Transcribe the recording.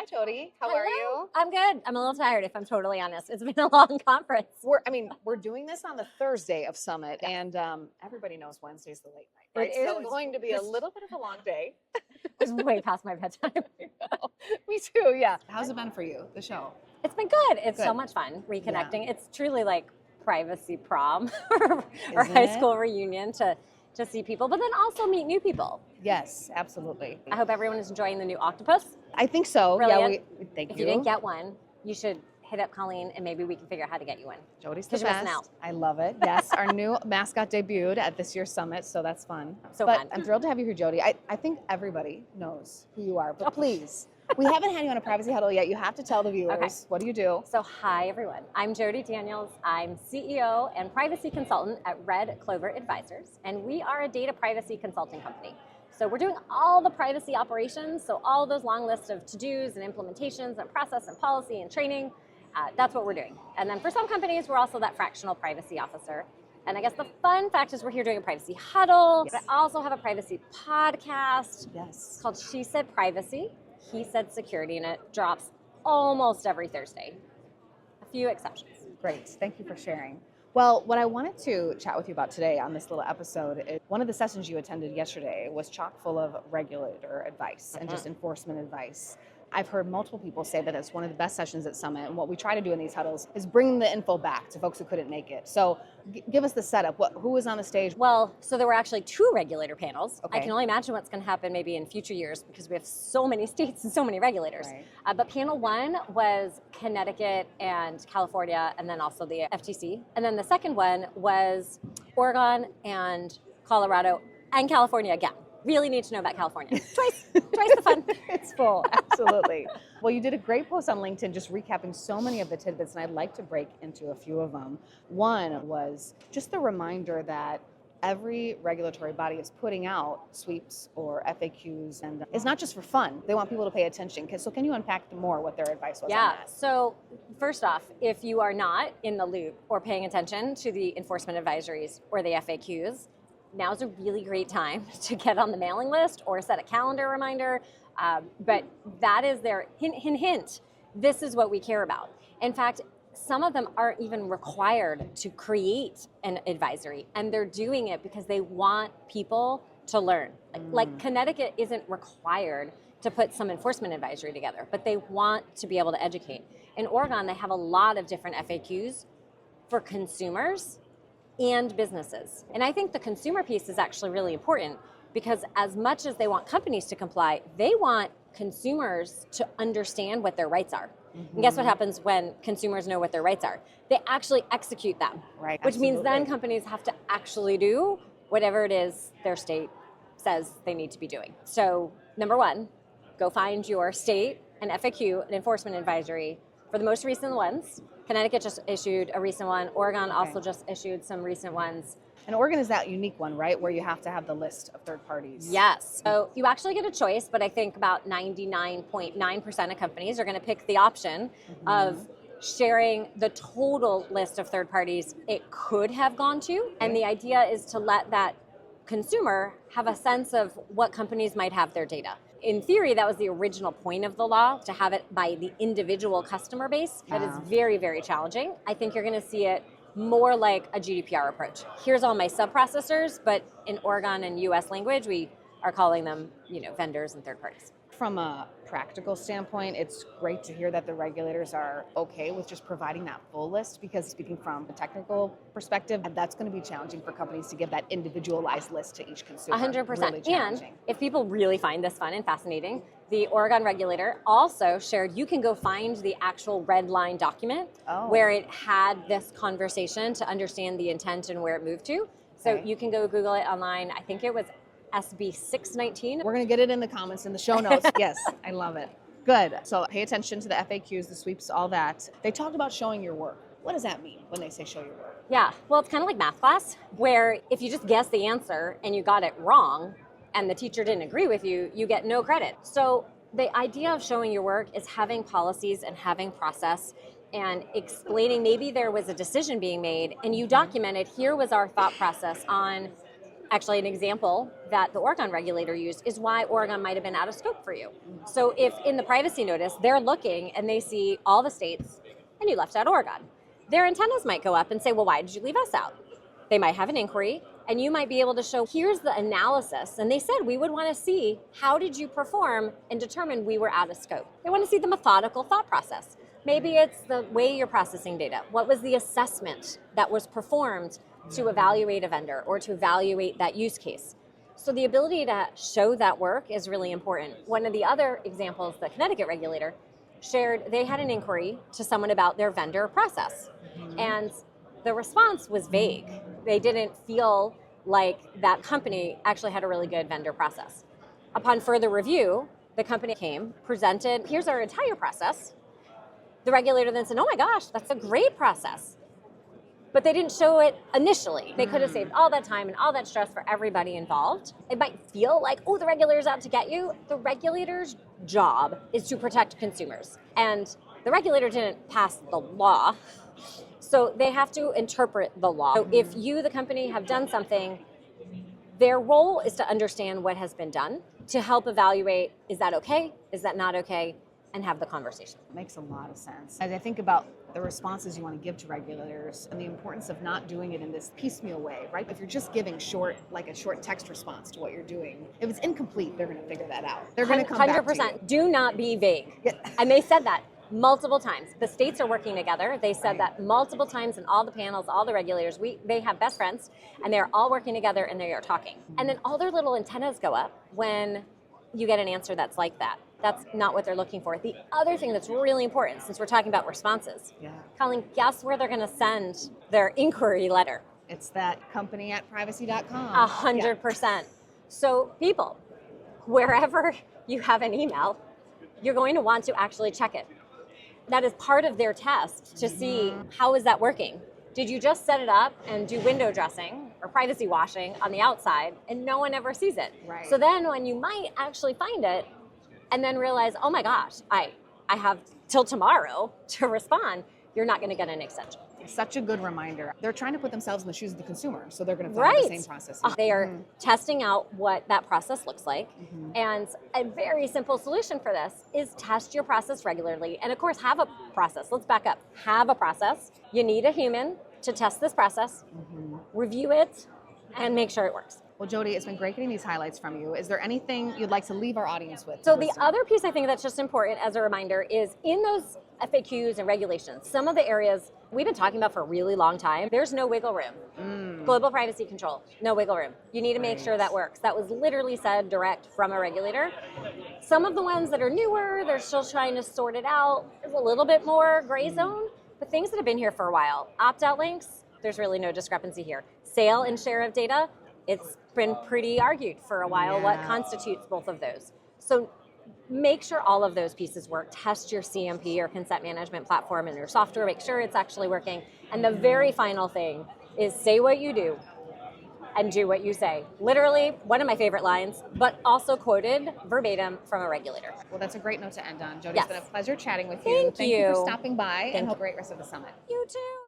Hi, Jodi. How Hello. are you? I'm good. I'm a little tired, if I'm totally honest. It's been a long conference. We're doing this on the Thursday of Summit, and everybody knows Wednesday's the late night, right? It So is. it's going to be a little bit of a long day. It's way past my bedtime. Me too, yeah. How's it been for you, the show? It's been good. It's so Good. much fun reconnecting. It's truly like privacy prom or Isn't high it? school reunion to see people, but then also meet new people. Yes, absolutely. I hope everyone is enjoying the new octopus. I think so. Brilliant. Yeah, thank If you. you didn't get one, you should hit up Colleen and maybe we can figure out how to get you one. Jodi's the 'Cause you're missing best. out. I love it. Yes, our new mascot debuted at this year's summit, so that's fun. So but fun. I'm thrilled to have you here, Jodi. I think everybody knows who you are, but please, we haven't had you on a privacy huddle yet. You have to tell the viewers, Okay. what do you do? So hi everyone, I'm Jodi Daniels. I'm CEO and privacy consultant at Clover Advisors, and we are a data privacy consulting company. So we're doing all the privacy operations, so all those long lists of to-dos and implementations and process and policy and training, that's what we're doing. And then for some companies, we're also that fractional privacy officer. And I guess the fun fact is we're here doing a privacy huddle, Yes. but I also have a privacy podcast. Yes. It's called She Said Privacy, He Said Security, and it drops almost every Thursday. A few exceptions. Great. Thank you for sharing. Well, what I wanted to chat with you about today on this little episode is one of the sessions you attended yesterday was chock full of regulator advice and just enforcement advice. I've heard multiple people say that it's one of the best sessions at Summit, and what we try to do in these huddles is bring the info back to folks who couldn't make it. So give us the setup. Who was on the stage? Well, so there were actually 2 regulator panels. Okay. I can only imagine what's going to happen maybe in future years because we have so many states and so many regulators. Right. But panel 1 was Connecticut and California, and then also the FTC. And then the second one was Oregon and Colorado and California again. Really need to know about California. Twice the fun. It's full, absolutely. Well, you did a great post on LinkedIn just recapping so many of the tidbits, and I'd like to break into a few of them. One was just the reminder that every regulatory body is putting out sweeps or FAQs, and it's not just for fun. They want people to pay attention. So can you unpack more what their advice was on Yeah, that? so first off, if you are not in the loop or paying attention to the enforcement advisories or the FAQs, now's a really great time to get on the mailing list or set a calendar reminder. But that is their hint. This is what we care about. In fact, some of them aren't even required to create an advisory, and they're doing it because they want people to learn. Like Connecticut isn't required to put some enforcement advisory together, but they want to be able to educate. In Oregon, they have a lot of different FAQs for consumers and businesses. And I think the consumer piece is actually really important because as much as they want companies to comply, they want consumers to understand what their rights are. And guess what happens when consumers know what their rights are? They actually execute them, Right, which means then absolutely. companies have to actually do whatever it is their state says they need to be doing. So number 1, go find your state an FAQ, an enforcement advisory for the most recent ones. Connecticut just issued a recent one. Oregon also just issued some recent ones. And Oregon is that unique one, right, where you have to have the list of third parties. Yes. So you actually get a choice, but I think about 99.9% of companies are going to pick the option of sharing the total list of third parties it could have gone to. And the idea is to let that consumer have a sense of what companies might have their data. In theory, that was the original point of the law, to have it by the individual customer base, but it's very, very challenging. I think you're going to see it more like a GDPR approach. Here's all my sub-processors, but in Oregon and US language, we are calling them, vendors and third parties. From a practical standpoint, it's great to hear that the regulators are okay with just providing that full list, because speaking from a technical perspective, that's going to be challenging for companies to give that individualized list to each consumer. 100%. Really And challenging. if people really find this fun and fascinating, the Oregon regulator also shared you can go find the actual red line document where it had this conversation to understand the intent and where it moved to. So you can go Google it online. I think it was SB 619. We're going to get it in the comments, in the show notes. Yes, I love it. Good. So pay attention to the FAQs, the sweeps, all that. They talked about showing your work. What does that mean when they say show your work? Yeah, well, it's kind of like math class, where if you just guess the answer and you got it wrong and the teacher didn't agree with you, you get no credit. So the idea of showing your work is having policies and having process and explaining maybe there was a decision being made and you documented, here was our thought process on Actually, an example that the Oregon regulator used is why Oregon might have been out of scope for you. So if in the privacy notice, they're looking and they see all the states and you left out Oregon, their antennas might go up and say, well, why did you leave us out? They might have an inquiry and you might be able to show, here's the analysis. And they said, we would want to see how did you perform and determine we were out of scope. They want to see the methodical thought process. Maybe it's the way you're processing data. What was the assessment that was performed to evaluate a vendor or to evaluate that use case? So the ability to show that work is really important. One of the other examples, the Connecticut regulator shared, they had an inquiry to someone about their vendor process. And the response was vague. They didn't feel like that company actually had a really good vendor process. Upon further review, the company came, presented, here's our entire process. The regulator then said, oh my gosh, that's a great process. But they didn't show it initially. They could have saved all that time and all that stress for everybody involved. It might feel like, oh, the regulator's out to get you. The regulator's job is to protect consumers. And the regulator didn't pass the law, so they have to interpret the law. So if you, the company, have done something, their role is to understand what has been done, to help evaluate, is that okay? Is that not okay? And have the conversation. Makes a lot of sense. As I think about the responses you want to give to regulators and the importance of not doing it in this piecemeal way, right? If you're just giving a short text response to what you're doing, if it's incomplete, they're going to figure that out. They're going to come 100%. Back to you. Do not be vague. Yeah. And they said that multiple times. The states are working together. They said that multiple times in all the panels, all the regulators. They have best friends, and they're all working together, and they are talking. And then all their little antennas go up when you get an answer that's like that. That's not what they're looking for. The other thing that's really important, since we're talking about responses, Colleen, guess where they're going to send their inquiry letter? It's that company at privacy.com. 100%. So people, wherever you have an email, you're going to want to actually check it. That is part of their test to see how is that working. Did you just set it up and do window dressing or privacy washing on the outside and no one ever sees it? Right. So then when you might actually find it, and then realize, oh my gosh, I have till tomorrow to respond, you're not going to get an extension. It's such a good reminder. They're trying to put themselves in the shoes of the consumer, so they're going to follow the same process. They are testing out what that process looks like. And a very simple solution for this is test your process regularly. And of course, have a process. Let's back up. Have a process. You need a human to test this process, review it, and make sure it works. Well, Jodi, it's been great getting these highlights from you. Is there anything you'd like to leave our audience with? So the other piece I think that's just important as a reminder is in those FAQs and regulations, some of the areas we've been talking about for a really long time, there's no wiggle room. Global privacy control, no wiggle room. You need to make sure that works. That was literally said direct from a regulator. Some of the ones that are newer, they're still trying to sort it out. There's a little bit more gray zone, but things that have been here for a while. Opt-out links, there's really no discrepancy here. Sale and share of data, it's been pretty argued for a while what constitutes both of those. So make sure all of those pieces work. Test your CMP or consent management platform and your software. Make sure it's actually working. And the very final thing is say what you do and do what you say. Literally, one of my favorite lines, but also quoted verbatim from a regulator. Well, that's a great note to end on. Jodi, it's been a pleasure chatting with you. Thank you for stopping by and have a great rest of the summit. You too.